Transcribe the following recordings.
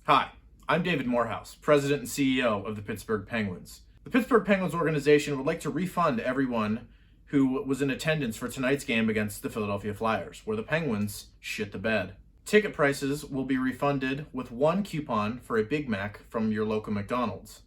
Hi, I'm David Morehouse, President and CEO of the Pittsburgh Penguins. The Pittsburgh Penguins organization would like to refund everyone who was in attendance for tonight's game against the Philadelphia Flyers, where the Penguins shit the bed. Ticket prices will be refunded with one coupon for a Big Mac from your local McDonald's.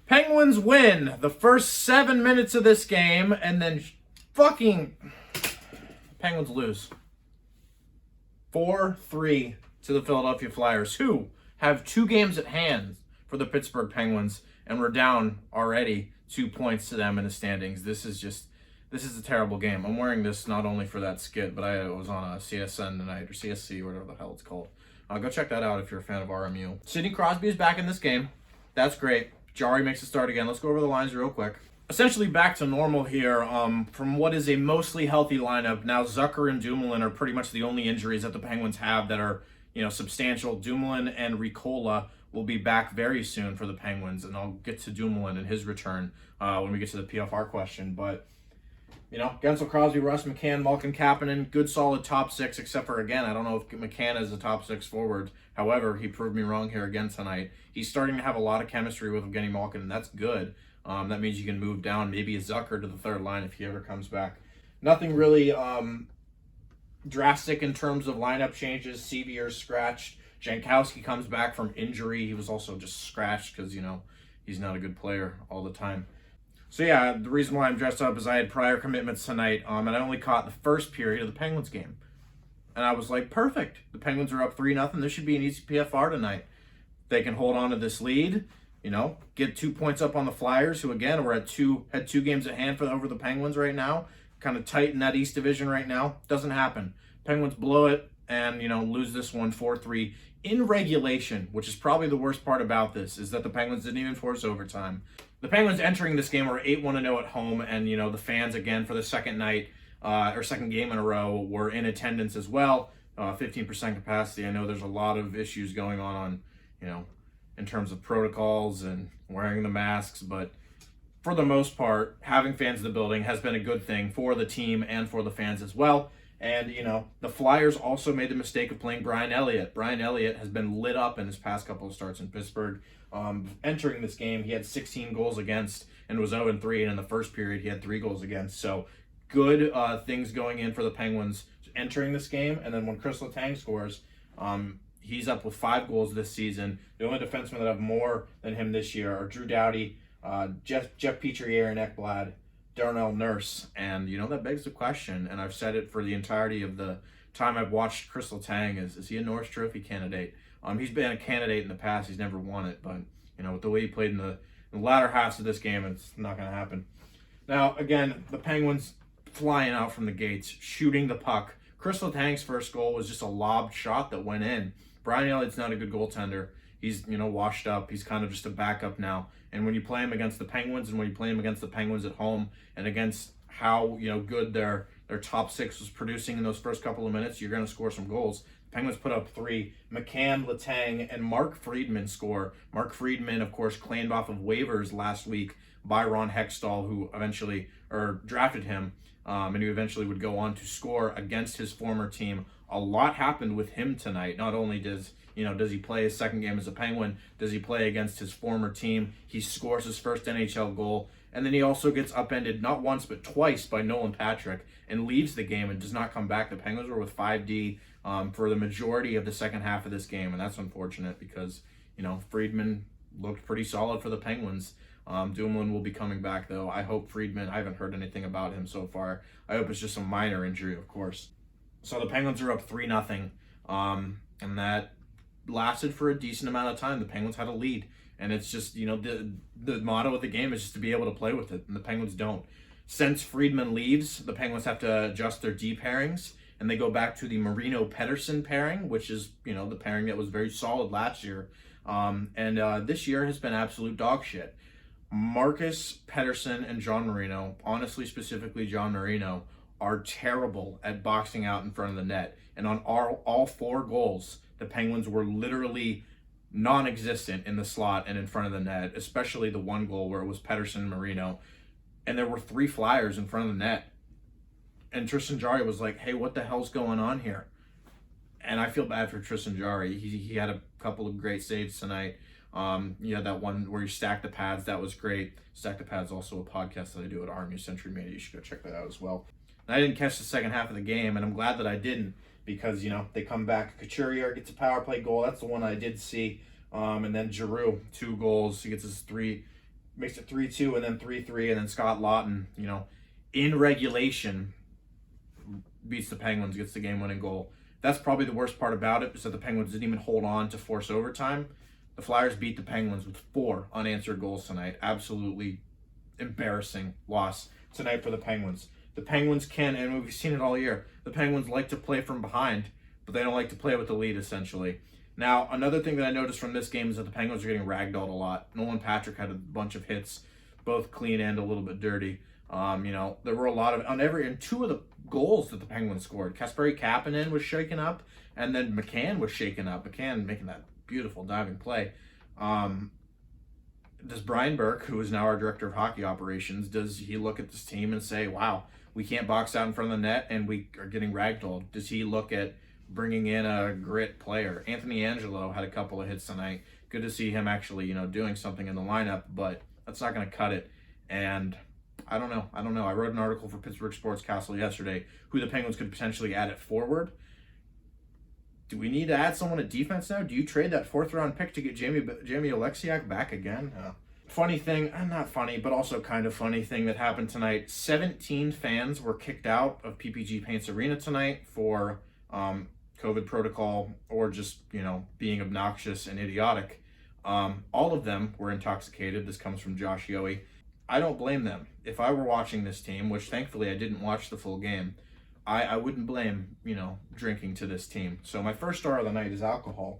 Penguins win the first 7 minutes of this game, and then Penguins lose 4-3 to the Philadelphia Flyers, who have 2 games at hand for the Pittsburgh Penguins, and we're down already 2 points to them in the standings. This is a terrible game. I'm wearing this not only for that skit, but I was on a CSN tonight, or CSC, whatever the hell it's called. Go check that out if you're a fan of RMU. Sidney Crosby is back in this game. That's great. Jarry makes a start again. Let's go over the lines real quick. Essentially back to normal here from what is a mostly healthy lineup. Now Zucker and Dumoulin are pretty much the only injuries that the Penguins have that are, substantial. Dumoulin and Riikola will be back very soon for the Penguins, and I'll get to Dumoulin and his return when we get to the PFR question. But, Guentzel, Crosby, Russ, McCann, Malkin, Kapanen, good solid top 6, except for, again, I don't know if McCann is a top 6 forward. However, he proved me wrong here again tonight. He's starting to have a lot of chemistry with Evgeny Malkin, and that's good. That means you can move down maybe a Zucker to the third line if he ever comes back. Nothing really drastic in terms of lineup changes. Sevier's scratched. Jankowski comes back from injury. He was also just scratched because, he's not a good player all the time. So yeah, the reason why I'm dressed up is I had prior commitments tonight, and I only caught the first period of the Penguins game. And I was like, perfect. The Penguins are up 3-0. This should be an easy PFR tonight. They can hold on to this lead, get 2 points up on the Flyers, who again had 2 games at hand over the Penguins right now. Kind of tight in that East Division right now. Doesn't happen. Penguins blow it and, lose this one 4-3 in regulation, which is probably the worst part about this, is that the Penguins didn't even force overtime. The Penguins entering this game were 8-1-0 at home, and, the fans, again, for the second night, or second game in a row, were in attendance as well. 15% capacity. I know there's a lot of issues going on, in terms of protocols and wearing the masks, but for the most part, having fans in the building has been a good thing for the team and for the fans as well. And, the Flyers also made the mistake of playing Brian Elliott. Brian Elliott has been lit up in his past couple of starts in Pittsburgh. Entering this game, he had 16 goals against and was 0-3, and in the first period, he had 3 goals against. So good things going in for the Penguins entering this game. And then when Pettersson Letang scores, he's up with 5 goals this season. The only defensemen that have more than him this year are Drew Doughty, Jeff Petrie, Aaron Ekblad, Darnell Nurse. And, that begs the question, and I've said it for the entirety of the time I've watched Pettersson Letang, is he a Norris Trophy candidate? He's been a candidate in the past. He's never won it, but, with the way he played in the latter halves of this game, it's not going to happen. Now, again, the Penguins flying out from the gates, shooting the puck. Pettersson Letang's first goal was just a lobbed shot that went in. Brian Elliott's not a good goaltender. He's, washed up. He's kind of just a backup now. And when you play him against the Penguins, and when you play him against the Penguins at home, and against how, good their top 6 was producing in those first couple of minutes, you're going to score some goals. The Penguins put up 3. McCann, Letang, and Mark Friedman score. Mark Friedman, of course, claimed off of waivers last week by Ron Hextall, who eventually, drafted him, and who eventually would go on to score against his former team. A lot happened with him tonight. Not only does he play his second game as a Penguin, does he play against his former team? He scores his first NHL goal, and then he also gets upended not once but twice by Nolan Patrick and leaves the game and does not come back. The Penguins were with 5D for the majority of the second half of this game, and that's unfortunate because, Friedman looked pretty solid for the Penguins. Dumoulin will be coming back, though. I hope Friedman, I haven't heard anything about him so far. I hope it's just a minor injury, of course. So the Penguins are up 3-0, and that lasted for a decent amount of time. The Penguins had a lead, and it's just, the motto of the game is just to be able to play with it, and the Penguins don't. Since Friedman leaves, the Penguins have to adjust their D pairings, and they go back to the Marino-Pettersson pairing, which is, the pairing that was very solid last year. And this year has been absolute dog shit. Marcus Pettersson and John Marino, honestly, specifically John Marino, are terrible at boxing out in front of the net. And on all 4 goals, the Penguins were literally non-existent in the slot and in front of the net, especially the one goal where it was Pettersson Marino, and there were 3 flyers in front of the net. And Tristan Jarry was like, hey, what the hell's going on here? And I feel bad for Tristan Jarry. He had a couple of great saves tonight. That one where you stack the pads, that was great. Stack the Pads, also a podcast that I do at Army Century Media. You should go check that out as well. And I didn't catch the second half of the game, and I'm glad that I didn't, because, they come back. Couturier gets a power play goal. That's the one I did see. And then Giroux, 2 goals. He gets his 3, makes it 3-2, and then 3-3. And then Scott Lawton, in regulation, beats the Penguins, gets the game-winning goal. That's probably the worst part about it, is that the Penguins didn't even hold on to force overtime. The Flyers beat the Penguins with 4 unanswered goals tonight. Absolutely embarrassing loss tonight for the Penguins. The Penguins can, and we've seen it all year, the Penguins like to play from behind, but they don't like to play with the lead, essentially. Now, another thing that I noticed from this game is that the Penguins are getting ragdolled a lot. Nolan Patrick had a bunch of hits, both clean and a little bit dirty. There were a lot of, in 2 of the goals that the Penguins scored, Kasperi Kapanen was shaken up, and then McCann was shaken up. McCann making that beautiful diving play. Does Brian Burke, who is now our director of hockey operations, does he look at this team and say, wow, we can't box out in front of the net and we are getting ragdolled? Does he look at bringing in a grit player? Anthony Angello had a couple of hits tonight. Good to see him actually, doing something in the lineup, but that's not going to cut it. And I don't know. I wrote an article for Pittsburgh Sports Castle yesterday who the Penguins could potentially add at forward. Do we need to add someone at defense now? Do you trade that 4th-round pick to get Jamie Oleksiak back again? Funny thing, not funny, but also kind of funny thing that happened tonight. 17 fans were kicked out of PPG Paints Arena tonight for COVID protocol or just, being obnoxious and idiotic. All of them were intoxicated. This comes from Josh Yohe. I don't blame them. If I were watching this team, which thankfully I didn't watch the full game, I wouldn't blame, drinking to this team. So my first star of the night is alcohol.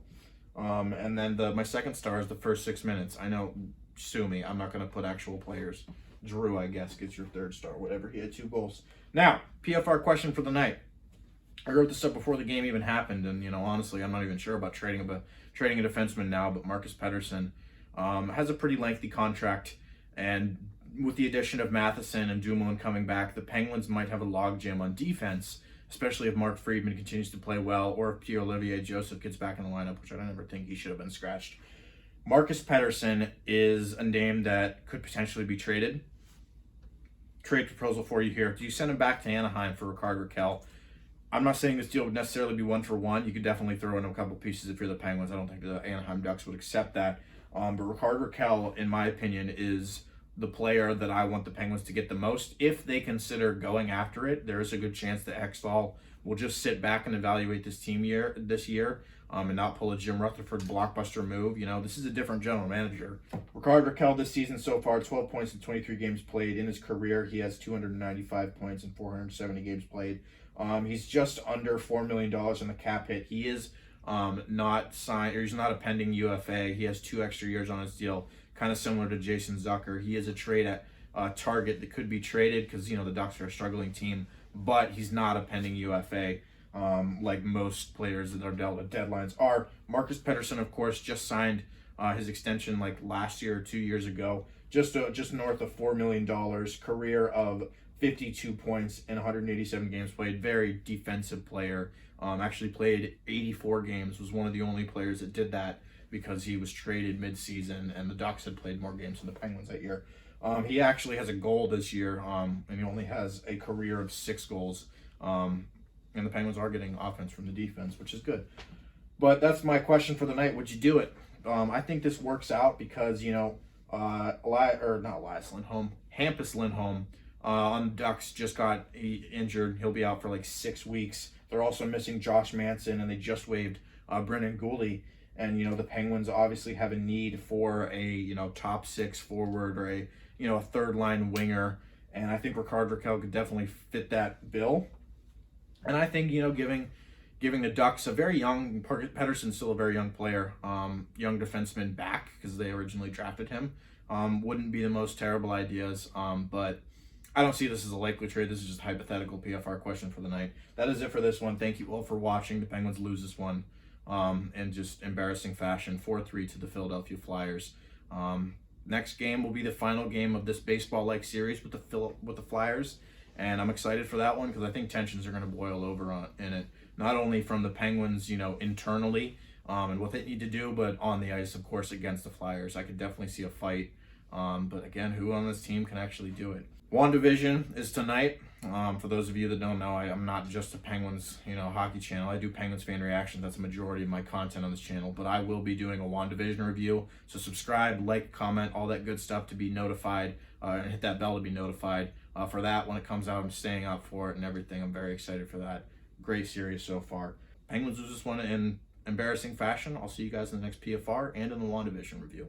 And then my second star is the first 6 minutes. I know, sue me, I'm not going to put actual players. Drew, I guess, gets your 3rd star, whatever. He had 2 goals. Now, PFR question for the night. I wrote this up before the game even happened, and, honestly, I'm not even sure about trading a defenseman now, but Marcus Pettersson has a pretty lengthy contract, and with the addition of Matheson and Dumoulin coming back, the Penguins might have a logjam on defense, especially if Mark Friedman continues to play well, or if Pierre-Olivier Joseph gets back in the lineup, which I don't ever think he should have been scratched. Marcus Pettersson is a name that could potentially be traded. Trade proposal for you here. Do you send him back to Anaheim for Rakell? I'm not saying this deal would necessarily be 1-for-1. You could definitely throw in a couple pieces if you're the Penguins. I don't think the Anaheim Ducks would accept that. But Rakell, in my opinion, is the player that I want the Penguins to get the most. If they consider going after it, there is a good chance that Hextall will just sit back and evaluate this team this year and not pull a Jim Rutherford blockbuster move. This is a different general manager. Rakell this season so far, 12 points in 23 games played. In his career, he has 295 points in 470 games played. He's just under $4 million in the cap hit. He is not signed, or he's not a pending UFA. He has 2 extra years on his deal, kind of similar to Jason Zucker. He is a trade at target that could be traded because, the Ducks are a struggling team, but he's not a pending UFA like most players that are dealt at deadlines are. Marcus Pettersson, of course, just signed his extension like last year or 2 years ago, just north of $4 million, career of 52 points in 187 games played. Very defensive player. Actually played 84 games, was one of the only players that did that because he was traded mid-season and the Ducks had played more games than the Penguins that year. He actually has a goal this year, and he only has a career of 6 goals. And the Penguins are getting offense from the defense, which is good. But that's my question for the night. Would you do it? I think this works out because, Hampus Lindholm on the Ducks just got injured. He'll be out for like 6 weeks. They're also missing Josh Manson, and they just waived Brennan Gooley. And, the Penguins obviously have a need for a, top 6 forward or a, a third-line winger. And I think Rakell could definitely fit that bill. And I think, giving the Ducks a very young, Pettersson's still a very young player, young defenseman back because they originally drafted him, wouldn't be the most terrible ideas. But I don't see this as a likely trade. This is just a hypothetical PFR question for the night. That is it for this one. Thank you all for watching. The Penguins lose this one. in just embarrassing fashion, 4-3 to the Philadelphia Flyers. Next game will be the final game of this baseball-like series with the Flyers, and I'm excited for that one because I think tensions are going to boil over in it, not only from the Penguins, internally and what they need to do, but on the ice, of course, against the Flyers. I could definitely see a fight, but again, who on this team can actually do it? WandaVision is tonight. For those of you that don't know, I'm not just a Penguins, hockey channel. I do Penguins fan reactions. That's a majority of my content on this channel. But I will be doing a WandaVision review. So subscribe, like, comment, all that good stuff to be notified, and hit that bell to be notified for that when it comes out. I'm staying up for it and everything. I'm very excited for that. Great series so far. Penguins was just one in embarrassing fashion. I'll see you guys in the next PFR and in the WandaVision review.